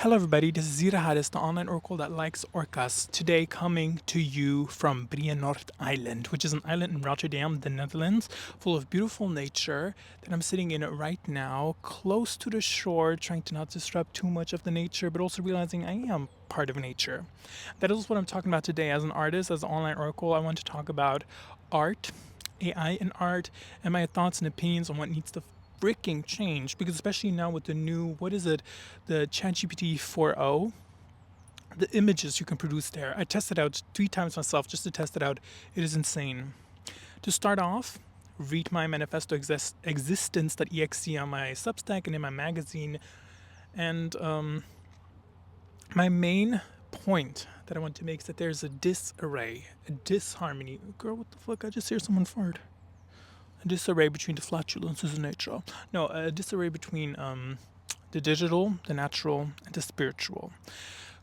Hello everybody, this is Sirah Haris, the online oracle that likes orcas. Today coming to you from Brienort Island, which is an island in Rotterdam, the Netherlands, full of beautiful nature that I'm sitting in right now, close to the shore, trying to not disrupt too much of the nature, but also realizing I am part of nature. That is what I'm talking about today. As an artist, as an online oracle, I want to talk about art, AI and art, and my thoughts and opinions on what needs to freaking change, because especially now with the new, what is it, the ChatGPT 4.0, the images you can produce there. I tested out 3 times myself just to test it out. It is insane. To start off, read my manifesto existence.exe on my Substack and in my magazine. And my main point that I want to make is that there's a disarray, a disharmony. Girl, what the fuck? I just hear someone fart. A disarray between the flatulences and nature. No, a disarray between the digital, the natural, and the spiritual.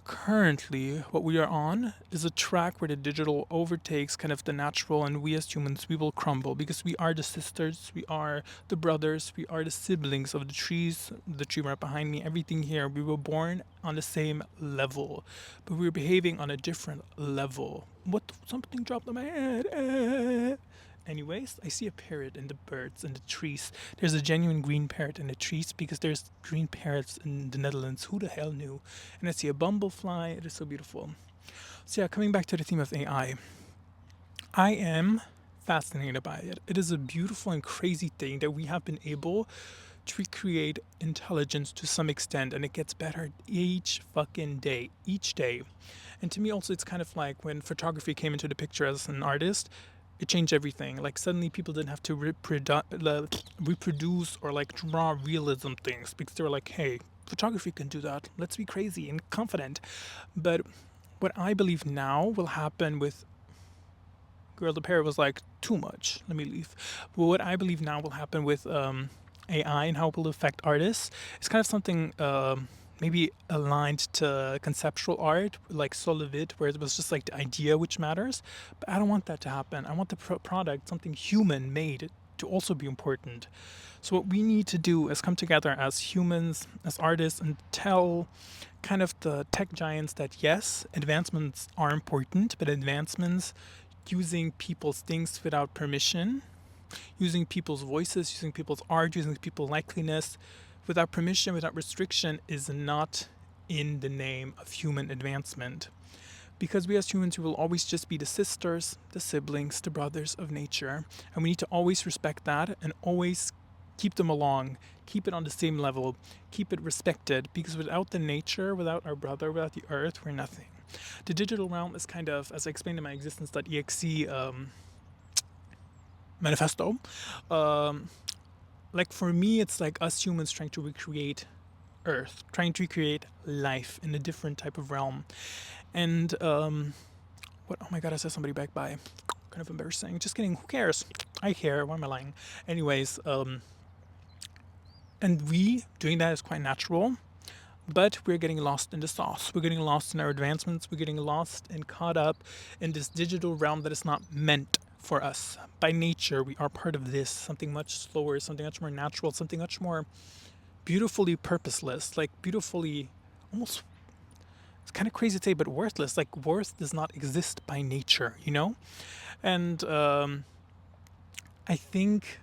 Currently, what we are on is a track where the digital overtakes kind of the natural, and we as humans, we will crumble because we are the sisters, we are the brothers, we are the siblings of the trees, the tree right behind me, everything here. We were born on the same level, but we're behaving on a different level. Something dropped on my head. Anyways, I see a parrot in the birds and the trees. There's a genuine green parrot in the trees because there's green parrots in the Netherlands. Who the hell knew? And I see a bumblefly. It is so beautiful. So yeah, coming back to the theme of AI. I am fascinated by it. It is a beautiful and crazy thing that we have been able to recreate intelligence to some extent, and it gets better each fucking day, each day. And to me also, it's kind of like when photography came into the picture as an artist, it changed everything. Like suddenly people didn't have to reproduce or like draw realism things because they were like, hey, photography can do that. Let's be crazy and confident. But what I believe now will happen with Girl, the parrot was like, too much. Let me leave. But what I believe now will happen with AI and how it will affect artists is kind of something maybe aligned to conceptual art, like Solivit, where it was just like the idea which matters. But I don't want that to happen. I want the product, something human made, to also be important. So what we need to do is come together as humans, as artists, and tell kind of the tech giants that yes, advancements are important, but advancements using people's things without permission, using people's voices, using people's art, using people's likeliness without permission, without restriction, is not in the name of human advancement. Because we as humans, we will always just be the sisters, the siblings, the brothers of nature. And we need to always respect that and always keep them along, keep it on the same level, keep it respected. Because without the nature, without our brother, without the earth, we're nothing. The digital realm is kind of, as I explained in my existence.exe manifesto, like for me, it's like us humans trying to recreate Earth, trying to recreate life in a different type of realm. And what? Oh my god, I saw somebody back by. Kind of embarrassing. Just kidding. Who cares? I care. Why am I lying? Anyways, and we doing that is quite natural. But we're getting lost in the sauce. We're getting lost in our advancements. We're getting lost and caught up in this digital realm that is not meant for us. By nature, we are part of this, something much slower, something much more natural, something much more beautifully purposeless, like beautifully, almost, it's kind of crazy to say, but worthless. Like worth does not exist by nature, you know? And I think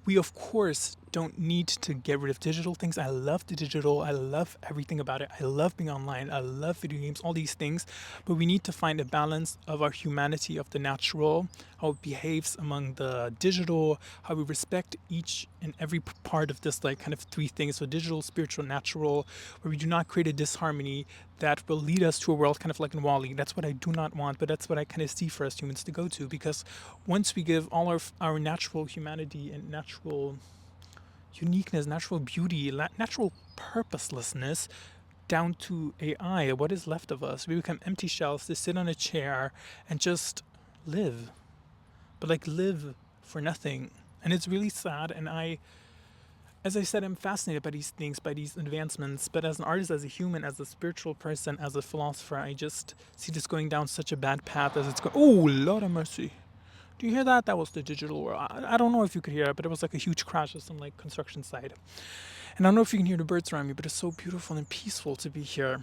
we, of course, don't need to get rid of digital things. I love the digital. I love everything about it. I love being online. I love video games, all these things. But we need to find a balance of our humanity, of the natural, how it behaves among the digital, how we respect each and every part of this, like kind of 3 things. So digital, spiritual, natural, where we do not create a disharmony that will lead us to a world kind of like in Wall-E. That's what I do not want, but that's what I kind of see for us humans to go to. Because once we give all our natural humanity and natural uniqueness, natural beauty, natural purposelessness down to AI, what is left of us? We become empty shells to sit on a chair and just live. But like live for nothing. And it's really sad. And as I said, I'm fascinated by these things, by these advancements. But as an artist, as a human, as a spiritual person, as a philosopher, I just see this going down such a bad path as it's going. Oh, Lord have mercy. Do you hear that? That was the digital world. I don't know if you could hear it, but it was like a huge crash of some like construction site. And I don't know if you can hear the birds around me, but it's so beautiful and peaceful to be here.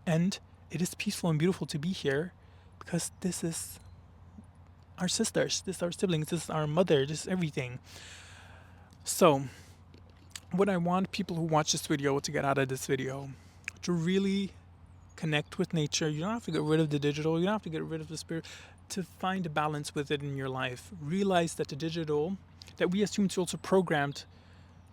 And it is peaceful and beautiful to be here because this is our sisters, this is our siblings, this is our mother, this is everything. So, what I want people who watch this video to get out of this video, to really connect with nature. You don't have to get rid of the digital, you don't have to get rid of the spirit, to find a balance with it in your life. Realize that the digital, that we as humans are also programmed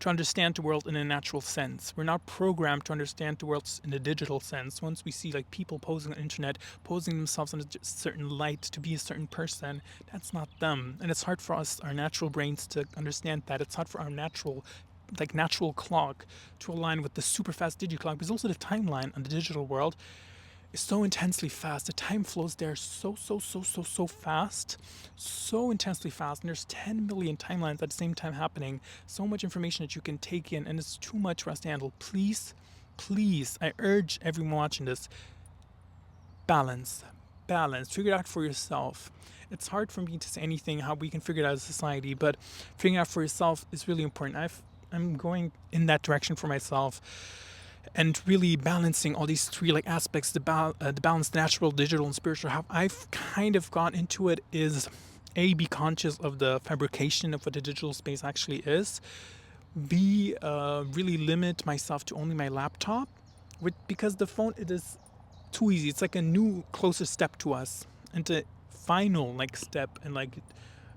to understand the world in a natural sense. We're not programmed to understand the world in a digital sense. Once we see like people posing on the internet, posing themselves in a certain light to be a certain person, that's not them. And it's hard for us, our natural brains, to understand that. It's hard for our natural clock to align with the super fast digital clock, because also the timeline on the digital world is so intensely fast. The time flows there so fast, so intensely fast, and there's 10 million timelines at the same time happening. So much information that you can take in, and it's too much for us to handle. Please, I urge everyone watching this, balance, figure it out for yourself. It's hard for me to say anything how we can figure it out as a society, but figuring it out for yourself is really important. I'm going in that direction for myself, and really balancing all these three like aspects, the balance, the natural, digital, and spiritual. How I've kind of got into it is be conscious of the fabrication of what the digital space actually is. Really limit myself to only my laptop, because the phone, it is too easy. It's like a new closer step to us, and the final like step, and like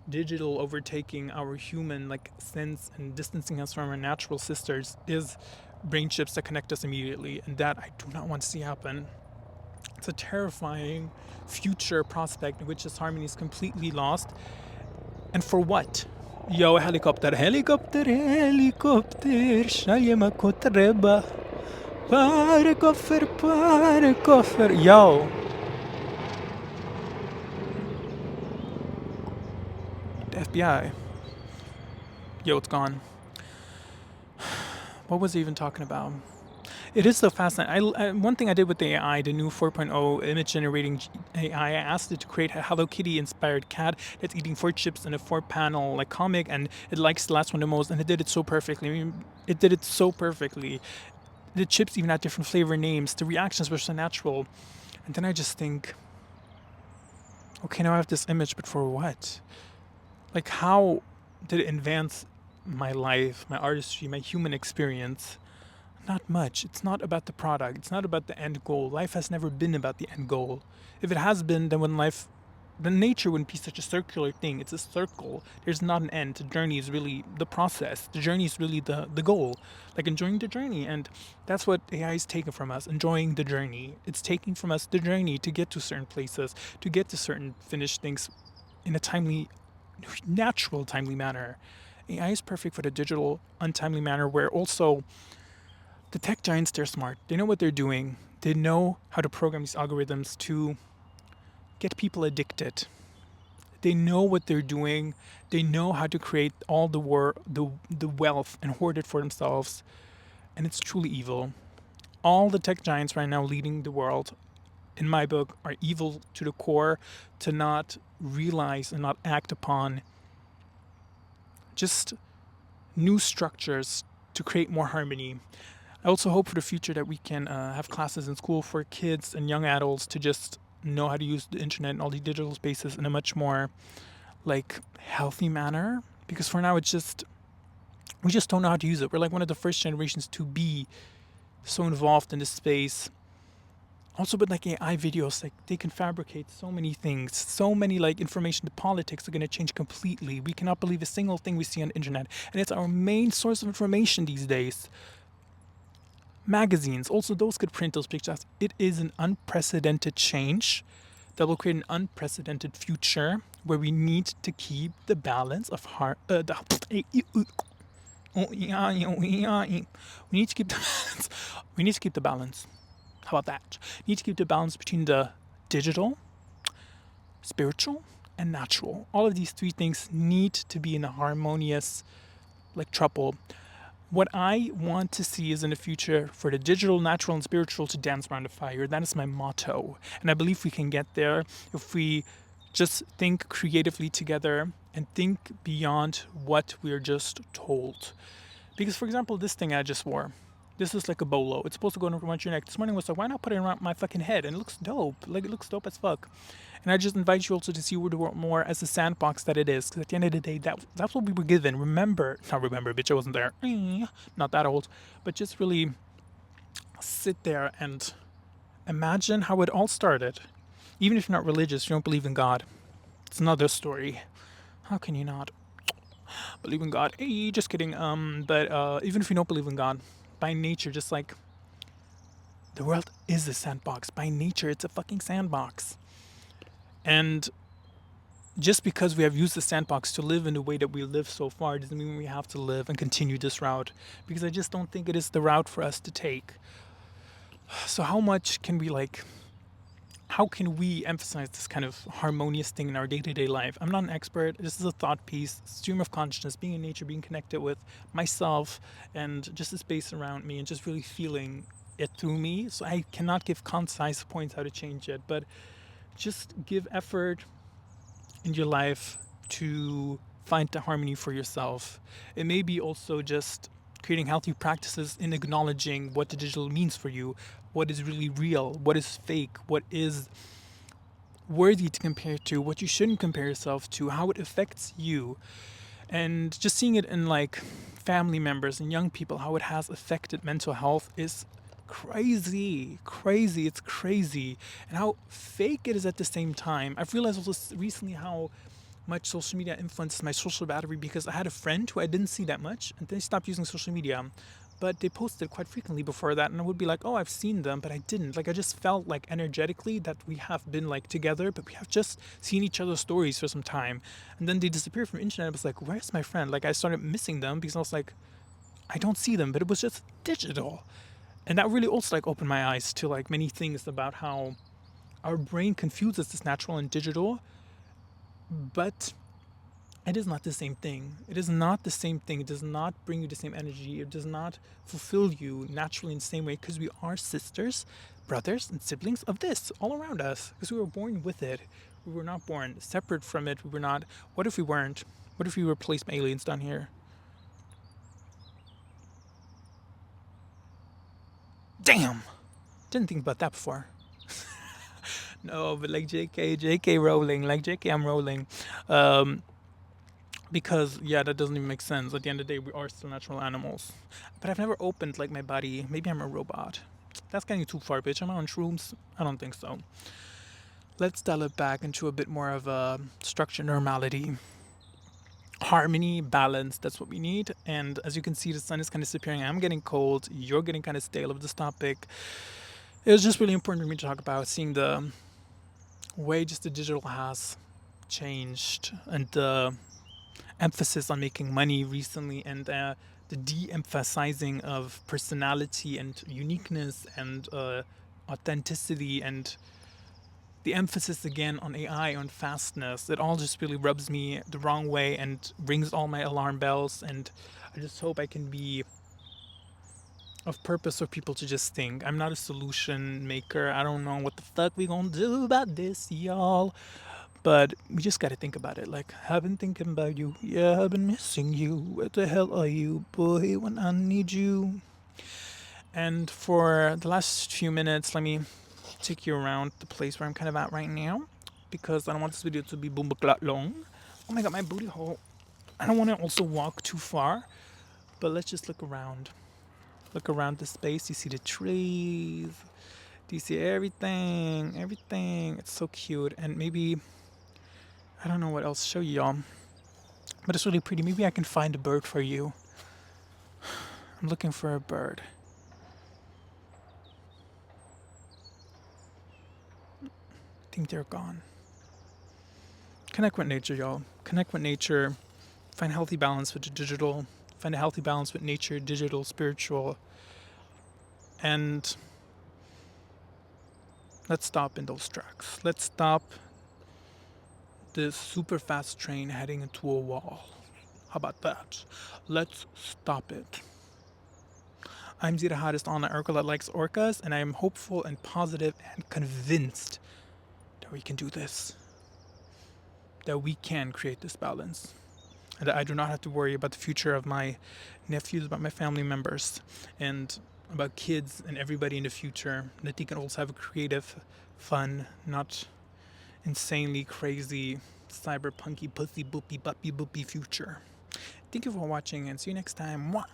digital overtaking our human like sense and distancing us from our natural sisters is brain chips that connect us immediately, and that I do not want to see happen. It's a terrifying future prospect in which this harmony is completely lost. And for what? Yo, helicopter, شاي ما كنت ربا pare koffer. Yo, the FBI. Yo, it's gone. What was I even talking about? It is so fascinating. One thing I did with the AI, the new 4.0 image generating AI, I asked it to create a Hello Kitty inspired cat that's eating 4 chips in a 4-panel like comic, and it likes the last one the most, and it did it so perfectly. I mean, it did it so perfectly. The chips even had different flavor names. The reactions were so natural. And then I just think, okay, now I have this image, but for what? Like, how did it advance my life, my artistry, my human experience? Not much. It's not about the product. It's not about the end goal. Life has never been about the end goal. If it has been, then nature wouldn't be such a circular thing. It's a circle. There's not an end. The journey is really the process. The journey is really the goal. Like enjoying the journey. And that's what AI is taking from us, enjoying the journey. It's taking from us the journey to get to certain places, to get to certain finished things in a natural, timely manner. AI is perfect for the digital, untimely manner, where also the tech giants, they're smart. They know what they're doing. They know how to program these algorithms to get people addicted. They know what they're doing. They know how to create all the wealth and hoard it for themselves. And it's truly evil. All the tech giants right now leading the world, in my book, are evil to the core, to not realize and not act upon just new structures to create more harmony. I also hope for the future that we can have classes in school for kids and young adults to just know how to use the internet and all these digital spaces in a much more like healthy manner. Because for now, we just don't know how to use it. We're like one of the first generations to be so involved in this space. Also, with like AI videos, like they can fabricate so many things, so many like information. The politics are going to change completely. We cannot believe a single thing we see on the internet, and it's our main source of information these days. Magazines, also those could print those pictures. It is an unprecedented change that will create an unprecedented future where we need to keep the balance of we need to keep the balance. We need to keep the balance. How about that? We need to keep the balance between the digital, spiritual, and natural. All of these three things need to be in a harmonious like triple. What I want to see is in the future for the digital, natural, and spiritual to dance around the fire. That is my motto. And I believe we can get there if we Just think creatively together and think beyond what we're just told. Because, for example, this thing I just wore, this is like a bolo. It's supposed to go around your neck. This morning I was like, why not put it around my fucking head? And it looks dope. Like, it looks dope as fuck. And I just invite you also to see the world more as a sandbox that it is. Because at the end of the day, that's what we were given. Not remember, bitch, I wasn't there. Not that old. But just really sit there and imagine how it all started. Even if you're not religious, you don't believe in God. It's another story. How can you not believe in God? Hey, just kidding. But even if you don't believe in God, by nature, just like the world is a sandbox. By nature, it's a fucking sandbox. And just because we have used the sandbox to live in the way that we live so far doesn't mean we have to live and continue this route. Because I just don't think it is the route for us to take. So how can we emphasize this kind of harmonious thing in our day-to-day life? I'm not an expert. This is a thought piece, stream of consciousness, being in nature, being connected with myself and just the space around me and just really feeling it through me. So I cannot give concise points how to change it, but just give effort in your life to find the harmony for yourself. It may be also just creating healthy practices in acknowledging what the digital means for you, what is really real, what is fake, what is worthy to compare to, what you shouldn't compare yourself to, how it affects you. And just seeing it in like family members and young people, how it has affected mental health is crazy. It's crazy. And how fake it is at the same time. I've realized also recently how much social media influences my social battery, because I had a friend who I didn't see that much and they stopped using social media, but they posted quite frequently before that, and I would be like, oh, I've seen them, but I didn't. Like, I just felt like energetically that we have been like together, but we have just seen each other's stories for some time, and then they disappeared from the internet. I was like, where's my friend? Like, I started missing them because I was like, I don't see them, but it was just digital. And that really also like opened my eyes to like many things about how our brain confuses this natural and digital, but it is not the same thing. It is not the same thing. It does not bring you the same energy. It does not fulfill you naturally in the same way, because we are sisters, brothers, and siblings of this all around us, because we were born with it. We were not born separate from it. We were not. What if we weren't? What if we were replaced by aliens down here? Damn! Didn't think about that before. No, but like JK rolling. Like JK, I'm rolling. Because yeah, that doesn't even make sense. At the end of the day, we are still natural animals. But I've never opened like my body. Maybe I'm a robot. That's getting too far, bitch. Am I on shrooms? I don't think so. Let's dial it back into a bit more of a structure, normality, harmony, balance. That's what we need. And as you can see, the sun is kind of disappearing. I'm getting cold. You're getting kind of stale of this topic. It was just really important for me to talk about seeing the way just the digital has changed, and the emphasis on making money recently, and the de-emphasizing of personality and uniqueness and authenticity, and the emphasis again on AI, on fastness. It all just really rubs me the wrong way and rings all my alarm bells. And I just hope I can be of purpose for people to just think. I'm not a solution maker. I don't know what the fuck we gonna do about this, y'all. But we just gotta think about it. Like, I've been thinking about you. Yeah, I've been missing you. Where the hell are you, boy, when I need you? And for the last few minutes, let me take you around the place where I'm kind of at right now, because I don't want this video to be boom long. Oh my god, my booty hole. I don't want to also walk too far, but let's just look around. Look around the space. You see the trees. Do you see everything? Everything. It's so cute. And maybe, I don't know what else to show you y'all, but it's really pretty. Maybe I can find a bird for you. I'm looking for a bird. I think they're gone. Connect with nature, y'all. Connect with nature. Find a healthy balance with the digital. Find a healthy balance with nature, digital, spiritual. And let's stop in those tracks. Let's stop this super fast train heading into a wall. How about that? Let's stop it. I'm Sirah Haris, the online oracle that likes orcas, and I am hopeful and positive and convinced that we can do this. that we can create this balance, and that I do not have to worry about the future of my nephews, about my family members, and about kids and everybody in the future, that they can also have a creative, fun, not insanely crazy, cyberpunky, pussy boopy, buppy boopy future. Thank you for watching and see you next time. Mwah!